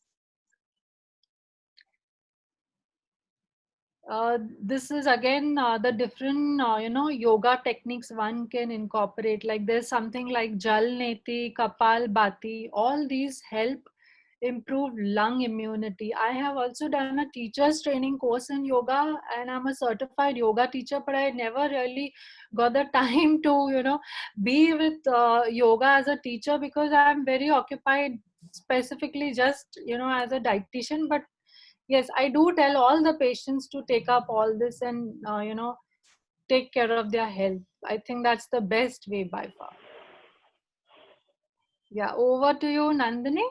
This is again the different yoga techniques one can incorporate. Like there's something like Jal Neti, Kapal Bhati. All these help improve lung immunity. I have also done a teacher's training course in yoga, and I'm a certified yoga teacher, but I never really got the time to be with yoga as a teacher because I'm very occupied specifically just as a dietitian. But yes, I do tell all the patients to take up all this and take care of their health. I think that's the best way by far. Yeah, over to you, Nandini.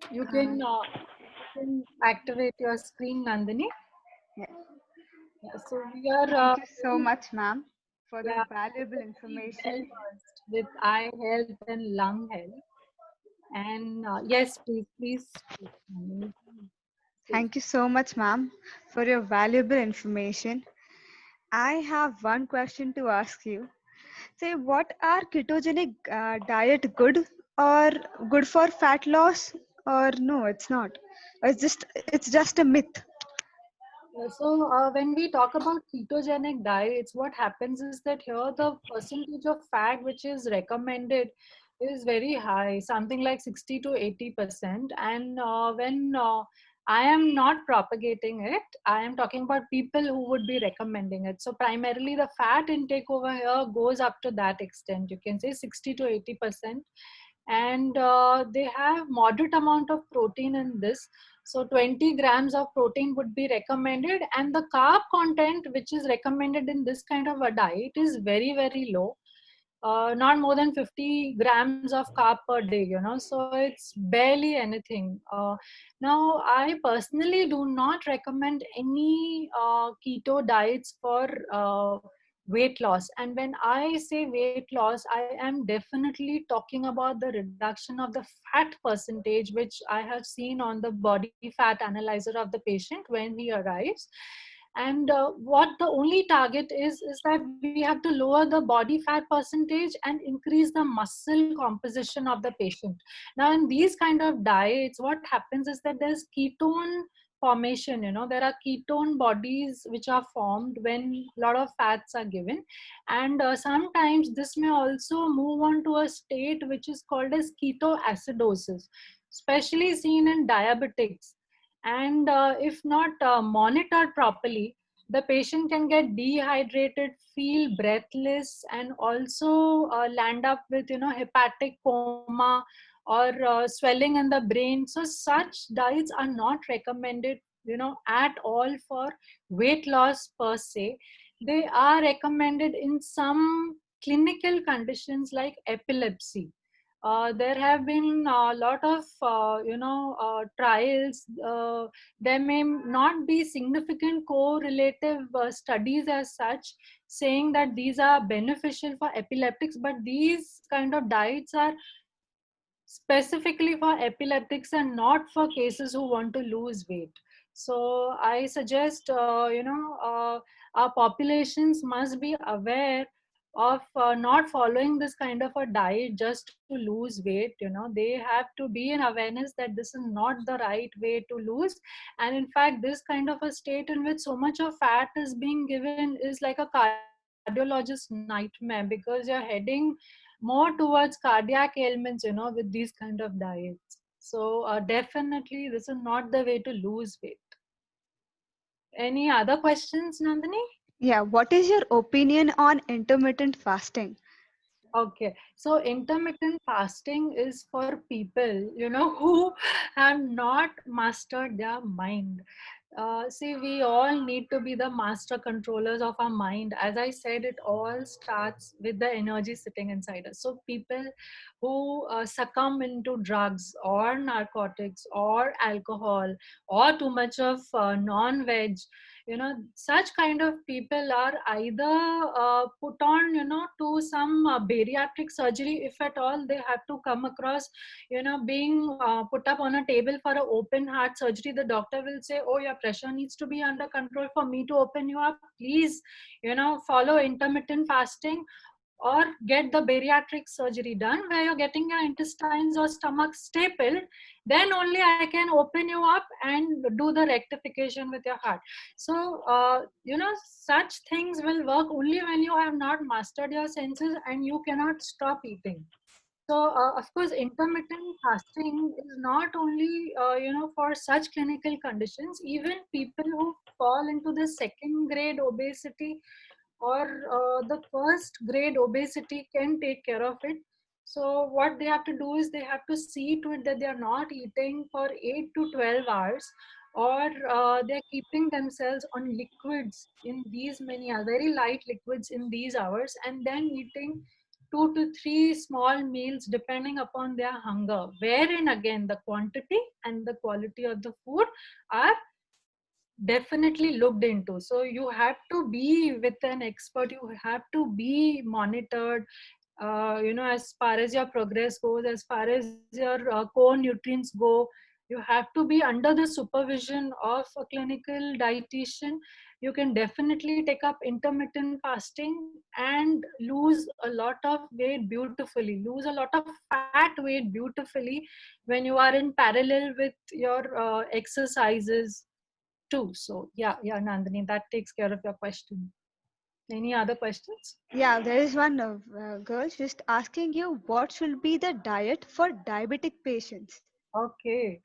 You can activate your screen, Nandini. Yes. Yeah, so we are Thank you so much, ma'am, for the yeah, valuable well information. versed with eye health and lung health. And yes, please speak, Nandini. Please. Thank you so much, ma'am, for your valuable information. I have one question to ask you. Say, what are ketogenic diet good or good for fat loss, or no, it's not? It's just a myth. So when we talk about ketogenic diets, what happens is that here the percentage of fat which is recommended is very high, something like 60 to 80%. And when I am not propagating it, I am talking about people who would be recommending it. So primarily the fat intake over here goes up to that extent. You can say 60 to 80%. And they have moderate amount of protein in this. So 20 grams of protein would be recommended, and the carb content which is recommended in this kind of a diet is very, very low. Not more than 50 grams of carb per day, so it's barely anything. Now, I personally do not recommend any keto diets for weight loss. And when I say weight loss, I am definitely talking about the reduction of the fat percentage, which I have seen on the body fat analyzer of the patient when he arrives. And what the only target is that we have to lower the body fat percentage and increase the muscle composition of the patient. Now in these kind of diets, what happens is that there's ketone formation. There are ketone bodies which are formed when a lot of fats are given, and sometimes this may also move on to a state which is called as ketoacidosis, especially seen in diabetics. And if not monitored properly, the patient can get dehydrated, feel breathless, and also land up with hepatic coma or swelling in the brain. So such diets are not recommended at all for weight loss per se. They are recommended in some clinical conditions like epilepsy. There have been a lot of trials. There may not be significant correlative studies as such saying that these are beneficial for epileptics, but these kind of diets are specifically for epileptics and not for cases who want to lose weight. So I suggest our populations must be aware of not following this kind of a diet just to lose weight. They have to be in awareness that this is not the right way to lose. And in fact, this kind of a state in which so much of fat is being given is like a cardiologist nightmare, because you're heading more towards cardiac ailments, with these kind of diets. So definitely this is not the way to lose weight. Any other questions, Nandini? Yeah, what is your opinion on intermittent fasting? Okay, so intermittent fasting is for people, who have not mastered their mind. See, we all need to be the master controllers of our mind. As I said, it all starts with the energy sitting inside us. So people who succumb into drugs or narcotics or alcohol or too much of non-veg, such kind of people are either put on to some bariatric surgery, if at all they have to come across being put up on a table for an open heart surgery. The doctor will say, oh, your pressure needs to be under control. For me to open you up, please follow intermittent fasting or get the bariatric surgery done where you're getting your intestines or stomach stapled. Then only I can open you up and do the rectification with your heart. So such things will work only when you have not mastered your senses and you cannot stop eating. So of course, intermittent fasting is not only for such clinical conditions. Even people who fall into the second grade obesity or the first grade obesity can take care of it. So what they have to do is they have to see to it that they are not eating for 8 to 12 hours, or they're keeping themselves on liquids in these many very light liquids in these hours, and then eating 2 to 3 small meals depending upon their hunger, wherein again the quantity and the quality of the food are definitely looked into. So you have to be with an expert, you have to be monitored, as far as your progress goes, as far as your core nutrients go. You have to be under the supervision of a clinical dietitian. You can definitely take up intermittent fasting and lose a lot of weight beautifully, lose a lot of fat weight beautifully when you are in parallel with your exercises too. So yeah, Nandini, that takes care of your question. Any other questions? Yeah, there is one girl just asking you what should be the diet for diabetic patients. Okay.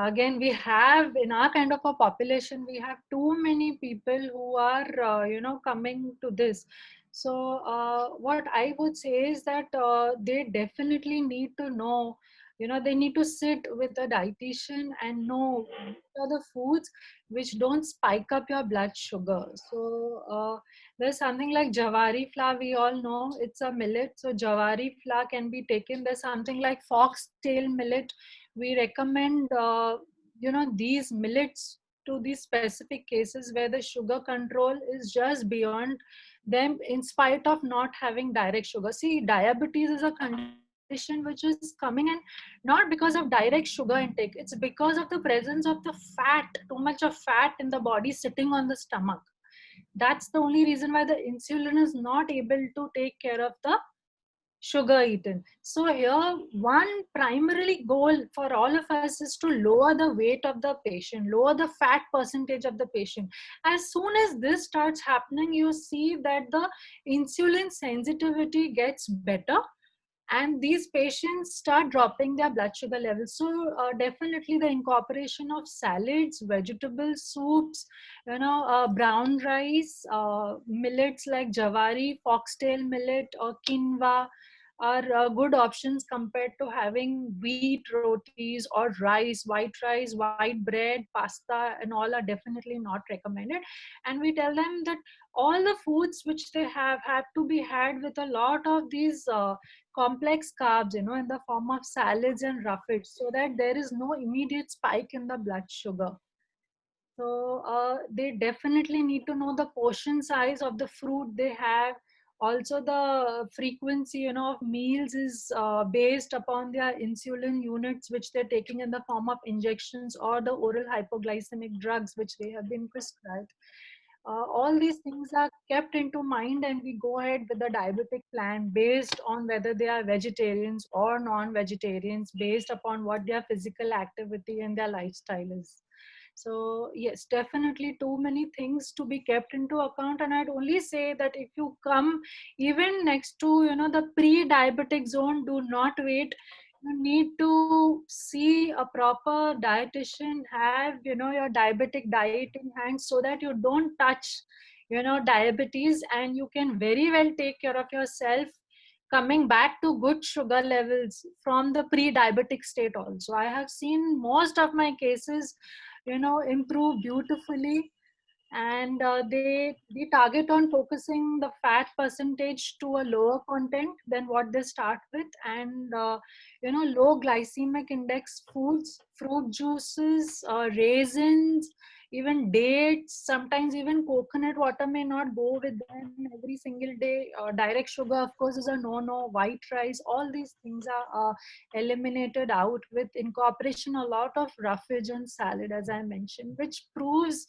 Again, we have in our kind of a population, we have too many people who are, coming to this. So what I would say is that they definitely need to know, they need to sit with a dietitian and know what are the foods which don't spike up your blood sugar. So there's something like Jawari flour, we all know it's a millet. So Jawari flour can be taken. There's something like foxtail millet. We recommend these millets to these specific cases where the sugar control is just beyond them, in spite of not having direct sugar. See, diabetes is a condition which is coming in not because of direct sugar intake, it's because of the presence of the fat, too much of fat in the body sitting on the stomach. That's the only reason why the insulin is not able to take care of the sugar eaten. So here, one primarily goal for all of us is to lower the weight of the patient, lower the fat percentage of the patient. As soon as this starts happening, you see that the insulin sensitivity gets better and these patients start dropping their blood sugar levels. So definitely the incorporation of salads, vegetables, soups, brown rice, millets like jawari, foxtail millet or quinoa, are good options compared to having wheat rotis or rice, white bread, pasta, and all are definitely not recommended. And we tell them that all the foods which they have to be had with a lot of these complex carbs, in the form of salads and roughage, so that there is no immediate spike in the blood sugar. So they definitely need to know the portion size of the fruit they have. Also, the frequency, of meals is based upon their insulin units, which they're taking in the form of injections or the oral hypoglycemic drugs, which they have been prescribed. All these things are kept into mind, and we go ahead with the diabetic plan based on whether they are vegetarians or non-vegetarians, based upon what their physical activity and their lifestyle is. So yes, definitely too many things to be kept into account. And I'd only say that if you come even next to the pre-diabetic zone, do not wait. You need to see a proper dietitian, have your diabetic diet in hand, so that you don't touch diabetes, and you can very well take care of yourself, coming back to good sugar levels from the pre-diabetic state. Also, I have seen most of my cases improve beautifully. And they target on focusing the fat percentage to a lower content than what they start with. And low glycemic index foods, fruit juices, raisins, even dates, sometimes even coconut water may not go with them every single day. Direct sugar, of course, is a no white rice, all these things are eliminated out with incorporation a lot of roughage and salad, as I mentioned, which proves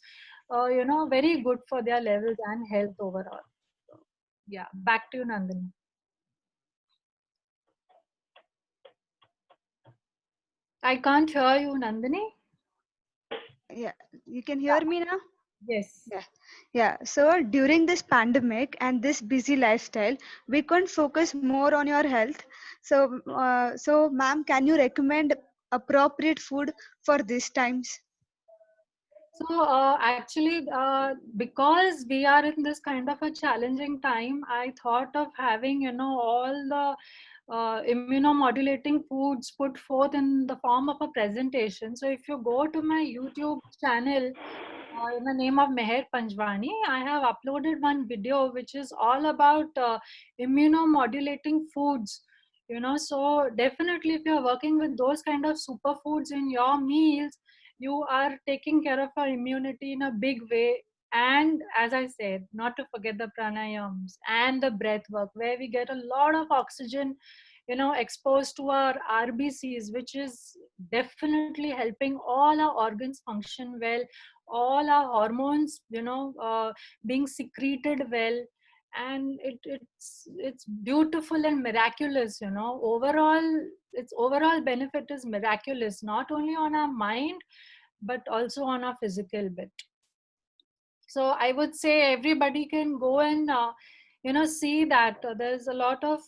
very good for their levels and health overall. So, yeah, back to you, Nandini. I can't hear you, Nandini. Yeah, you can hear me now? Yes. Yeah. So during this pandemic and this busy lifestyle, we can't focus more on your health. So ma'am, can you recommend appropriate food for these times? So actually, because we are in this kind of a challenging time, I thought of having, all the immunomodulating foods put forth in the form of a presentation. So if you go to my YouTube channel, in the name of Meher Panjwani, I have uploaded one video which is all about immunomodulating foods. So definitely, if you're working with those kind of superfoods in your meals, you are taking care of our immunity in a big way. And as I said, not to forget the pranayams and the breath work, where we get a lot of oxygen exposed to our RBCs, which is definitely helping all our organs function well, all our hormones being secreted well. And it's beautiful and miraculous. Overall, its overall benefit is miraculous, not only on our mind but also on our physical bit. So I would say everybody can go and see that there's a lot of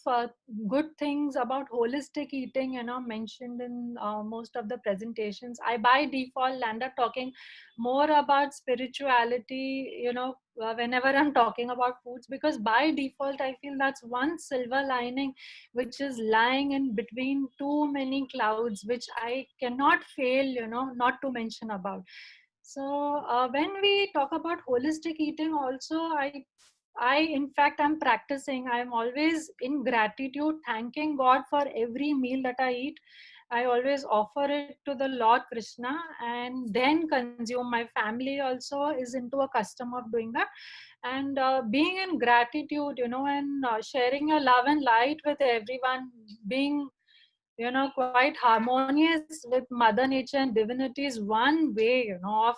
good things about holistic eating mentioned in most of the presentations. I by default land up talking more about spirituality whenever I'm talking about foods, because by default I feel that's one silver lining which is lying in between too many clouds, which I cannot fail not to mention about. So when we talk about holistic eating also, I in fact I'm practicing, I'm always in gratitude, thanking God for every meal that I eat. I always offer it to the Lord Krishna and then consume. My family also is into a custom of doing that. And being in gratitude and sharing your love and light with everyone, being quite harmonious with Mother Nature and divinity is one way of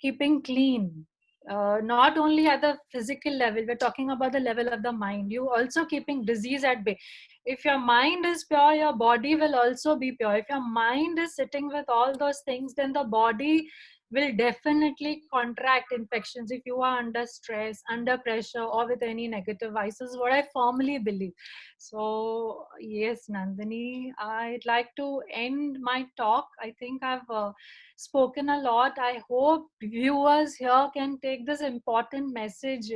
keeping clean. Not only at the physical level, we're talking about the level of the mind. You also keeping disease at bay. If your mind is pure, your body will also be pure. If your mind is sitting with all those things, then the body will definitely contract infections if you are under stress, under pressure, or with any negative vices, what I firmly believe. So yes, Nandini, I'd like to end my talk. I think I've spoken a lot. I hope viewers here can take this important message,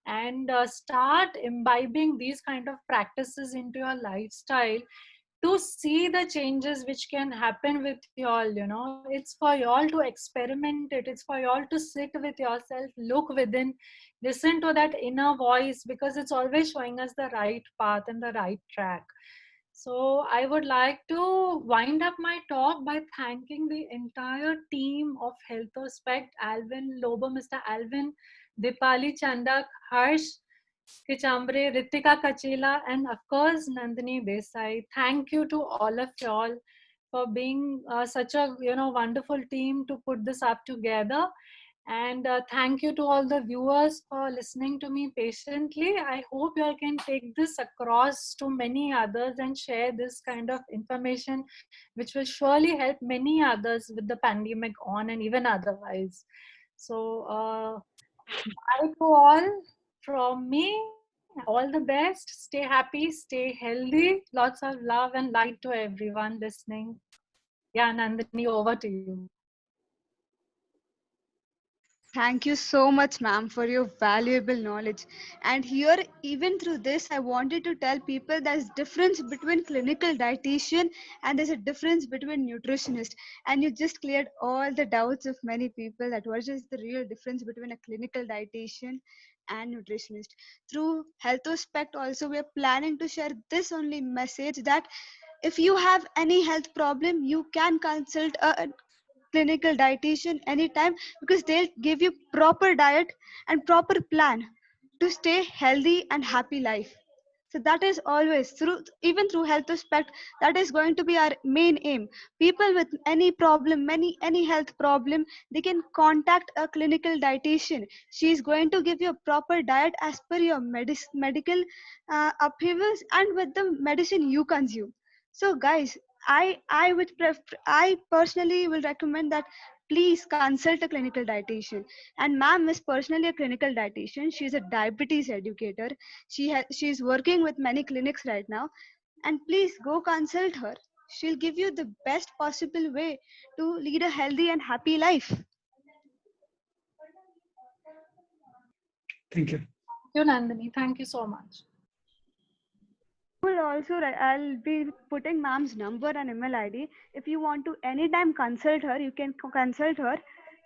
and start imbibing these kind of practices into your lifestyle to see the changes which can happen with y'all. It's for y'all to experiment it, it's for y'all to sit with yourself, look within, listen to that inner voice, because it's always showing us the right path and the right track. So I would like to wind up my talk by thanking the entire team of Healthospect, Alvin Lobo, Mr. Alvin, Dipali Chandak, Harsh Kichambre, Ritika Kachela, and of course Nandini Desai. Thank you to all of y'all for being such a wonderful team to put this up together. And thank you to all the viewers for listening to me patiently. I hope you all can take this across to many others and share this kind of information, which will surely help many others with the pandemic on and even otherwise. So, bye to all from me. All the best. Stay happy, stay healthy. Lots of love and light to everyone listening. Yeah, Nandini, over to you. Thank you so much, ma'am, for your valuable knowledge. And here, even through this, I wanted to tell people there's difference between clinical dietitian and there's a difference between nutritionist. And you just cleared all the doubts of many people that what is the real difference between a clinical dietitian and nutritionist. Through Healthospect also, we are planning to share this only message that if you have any health problem, you can consult a clinical dietitian anytime because they'll give you proper diet and proper plan to stay healthy and happy life. So that is always through, even through Healthospect, that is going to be our main aim. People with any problem, any health problem, they can contact a clinical dietitian. She is going to give you a proper diet as per your medical upheavals and with the medicine you consume. So guys, I personally will recommend that please consult a clinical dietitian. And ma'am is personally a clinical dietitian. She is a diabetes educator. She is working with many clinics right now, and please go consult her. She'll give you the best possible way to lead a healthy and happy life. Thank you. Thank you, Nandini. Thank you so much. Will also I'll be putting ma'am's number and email ID. If you want to anytime consult her, you can consult her.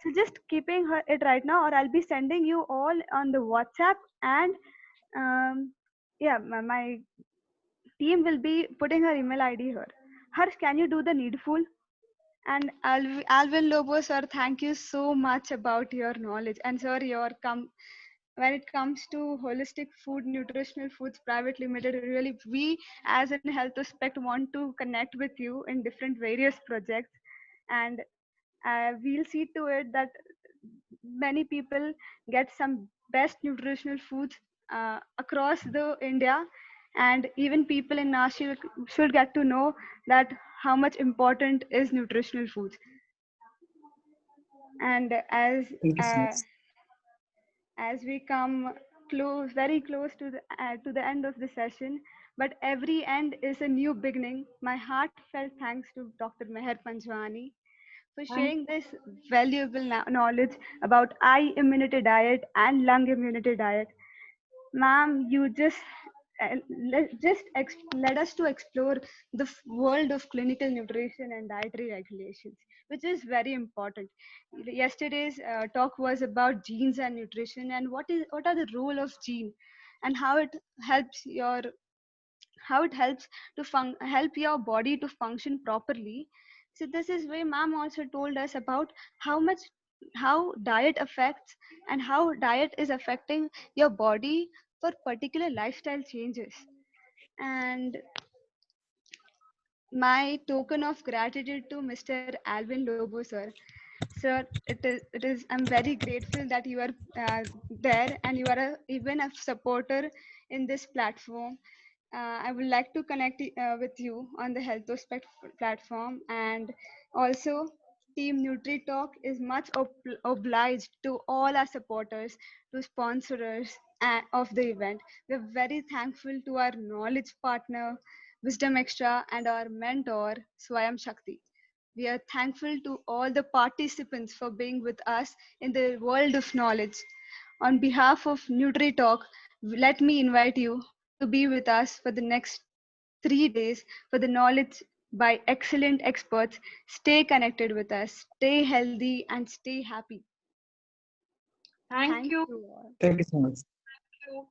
So just keeping her it right now, or I'll be sending you all on the WhatsApp, and yeah, my team will be putting her email ID here. Harsh, can you do the needful? And Alvin Lobo, sir, thank you so much about your knowledge. And sir, when it comes to Holistic Food Nutritional Foods Private Limited, really we as in Healthospect want to connect with you in different various projects, and we'll see to it that many people get some best nutritional foods across the India, and even people in Nashik should get to know that how much important is nutritional foods. And Thank you so uh, much. as we come close, very close to the end of the session, but every end is a new beginning. My heartfelt thanks to Dr. Meher Panjwani for Thank sharing this valuable knowledge about eye immunity diet and lung immunity diet. Ma'am, you just led us to explore the world of clinical nutrition and dietary regulations, which is very important. Yesterday's talk was about genes and nutrition, and what are the role of gene, and helps your how it helps to help your body to function properly. So this is where ma'am also told us about how diet affects and how diet is affecting your body for particular lifestyle changes. And my token of gratitude to Mr. Alvin Lobo, sir. Sir, it is. I'm very grateful that you are there and you are even a supporter in this platform. I would like to connect with you on the Healthospect platform, and also Team NutriTalk is much obliged to all our supporters, to sponsors of the event. We're very thankful to our knowledge partner, Wisdom Extra, and our mentor, Swayam Shakti. We are thankful to all the participants for being with us in the world of knowledge. On behalf of NutriTalk, let me invite you to be with us for the next 3 days for the knowledge by excellent experts. Stay connected with us, stay healthy, and stay happy. Thank you. all. Thank you so much. Thank you.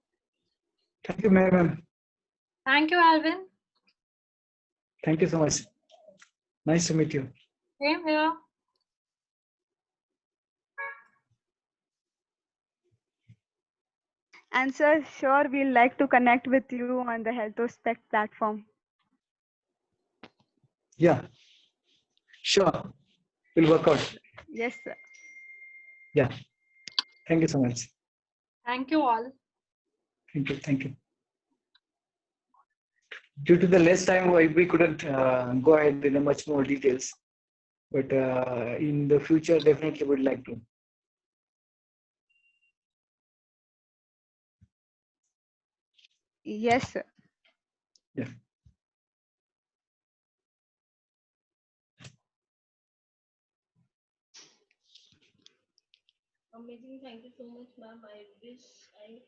Thank you, ma'am. Thank you, Alvin. Thank you so much. Nice to meet you. Same here. And sir, sure, we'll like to connect with you on the HealthOspect platform. Yeah, sure. Will work out. Yes, sir. Yeah. Thank you so much. Thank you all. Thank you. Thank you. Due to the less time, we couldn't go ahead in a much more details. But in the future, definitely would like to. Yes, sir. Yeah. Amazing. Thank you so much, ma'am. I wish I